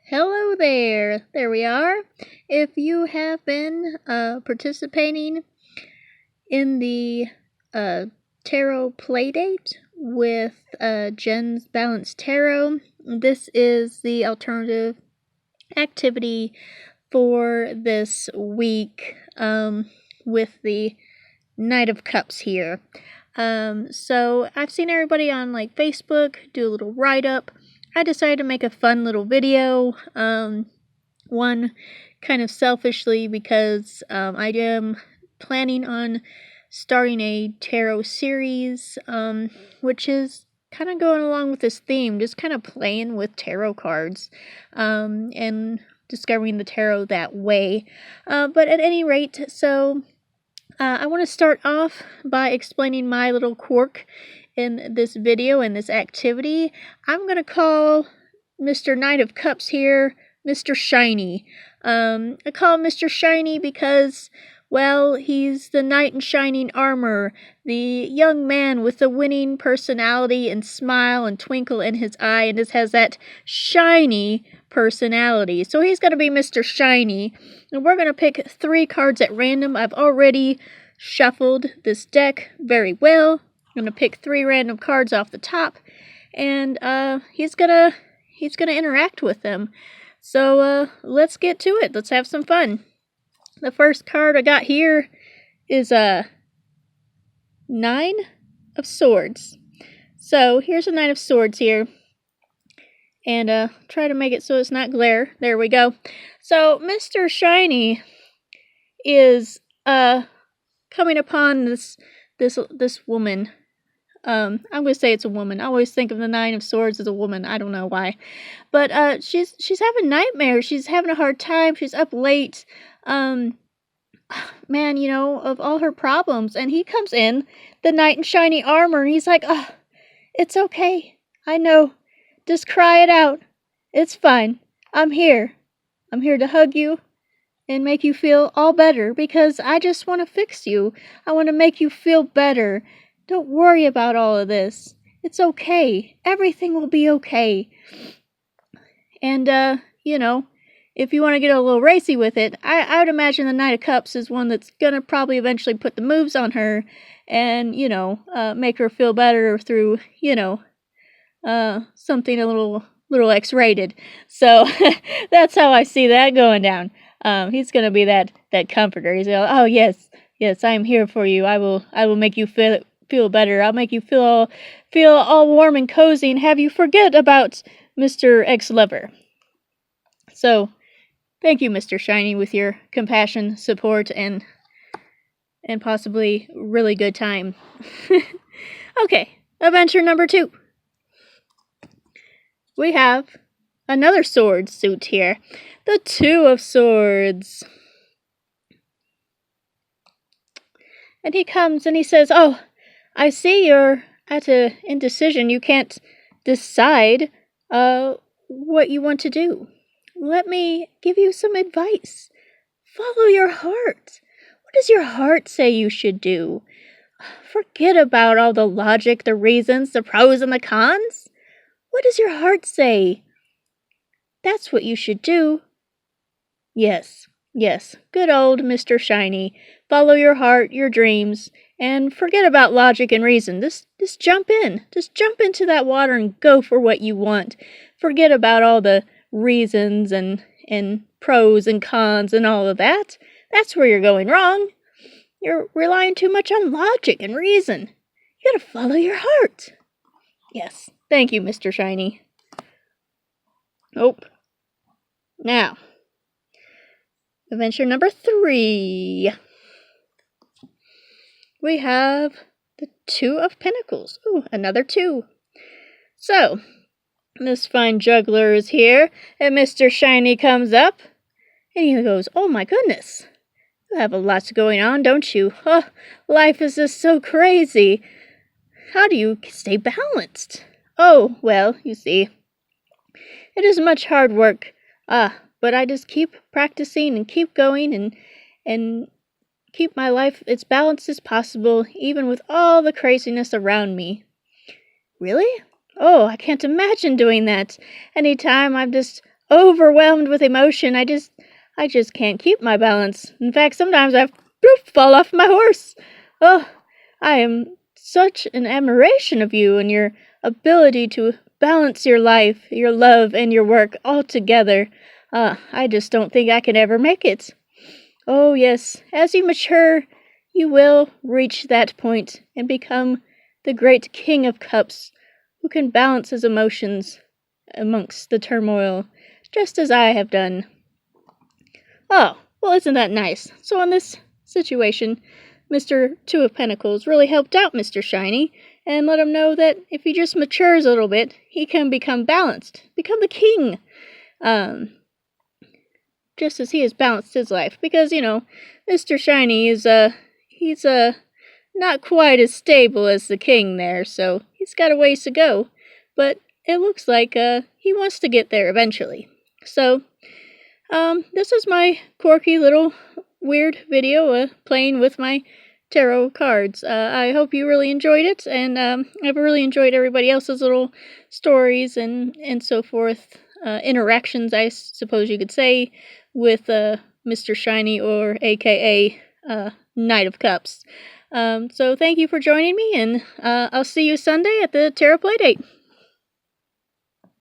Hello there. There we are. If you have been participating in the tarot playdate with Jen's Balanced Tarot, this is the alternative activity for this week with the Knight of Cups here. So I've seen everybody on like Facebook do a little write-up. I decided to make a fun little video, one kind of selfishly because I am planning on starting a tarot series, which is kind of going along with this theme, just kind of playing with tarot cards, and discovering the tarot that way. But at any rate, so I want to start off by explaining my little quirk in this video and this activity. I'm going to call Mr. Knight of Cups here Mr. Shiny. I call him Mr. Shiny because, well, he's the knight in shining armor, the young man with the winning personality and smile and twinkle in his eye, and just has that shiny personality. So he's going to be Mr. Shiny, and we're going to pick 3 cards at random. I've already shuffled this deck very well. I'm going to pick 3 random cards off the top, and he's gonna interact with them. So let's get to it. Let's have some fun. The first card I got here is a 9 of Swords. So here's a 9 of Swords here. And try to make it so it's not glare. There we go. So Mr. Shiny is coming upon this woman. I'm gonna say it's a woman. I always think of the 9 of Swords as a woman. I don't know why, but she's having nightmares. She's having a hard time. She's up late. Man, you know, of all her problems, and he comes in, the knight in shiny armor, and he's like, "Oh, it's okay. I know. Just cry it out. It's fine. I'm here. I'm here to hug you and make you feel all better because I just want to fix you. I want to make you feel better. Don't worry about all of this. It's okay. Everything will be okay." And, you know, if you want to get a little racy with it, I would imagine the Knight of Cups is one that's going to probably eventually put the moves on her and, you know, make her feel better through, you know, something a little X-rated. So that's how I see that going down. He's going to be that comforter. He's going, "Oh, yes, I am here for you. I will make you feel better. I'll make you feel all warm and cozy and have you forget about Mr. Ex-Lover." So, thank you, Mr. Shiny, with your compassion, support, and possibly really good time. Okay, adventure number 2. We have another sword suit here. The 2 of Swords. And he comes and he says, "Oh, I see you're at an indecision. You can't decide what you want to do. Let me give you some advice. Follow your heart. What does your heart say you should do? Forget about all the logic, the reasons, the pros and the cons. What does your heart say? That's what you should do." Yes, good old Mr. Shiny. Follow your heart, your dreams, and forget about logic and reason. Just jump in. Just jump into that water and go for what you want. Forget about all the reasons and pros and cons and all of that. That's where you're going wrong. You're relying too much on logic and reason. You gotta follow your heart. Yes, thank you, Mr. Shiny. Oh. Now, adventure number 3. We have the 2 of Pentacles. Ooh, another 2. So, this fine juggler is here, and Mr. Shiny comes up, and he goes, "Oh my goodness, you have a lot going on, don't you? Oh, life is just so crazy. How do you stay balanced?" "Oh, well, you see, it is much hard work, but I just keep practicing and keep going and keep my life as balanced as possible, even with all the craziness around me." "Really? Oh, I can't imagine doing that. Anytime I'm just overwhelmed with emotion. I just can't keep my balance. In fact, sometimes I fall off my horse. Oh, I am such an admiration of you and your ability to balance your life, your love, and your work all together. I just don't think I can ever make it. Oh, yes, as you mature, you will reach that point and become the great King of Cups who can balance his emotions amongst the turmoil, just as I have done. Oh, well, isn't that nice? So in this situation, Mr. Two of Pentacles really helped out Mr. Shiny and let him know that if he just matures a little bit, he can become balanced, become the king. Just as he has balanced his life. Because, Mr. Shiny is, he's, not quite as stable as the king there, so he's got a ways to go. But it looks like, he wants to get there eventually. So, this is my quirky little weird video, playing with my tarot cards. I hope you really enjoyed it, and I've really enjoyed everybody else's little stories and so forth, interactions, I suppose you could say, with Mr. Shiny, or aka Knight of Cups. So thank you for joining me, and I'll see you Sunday at the Tarot Playdate.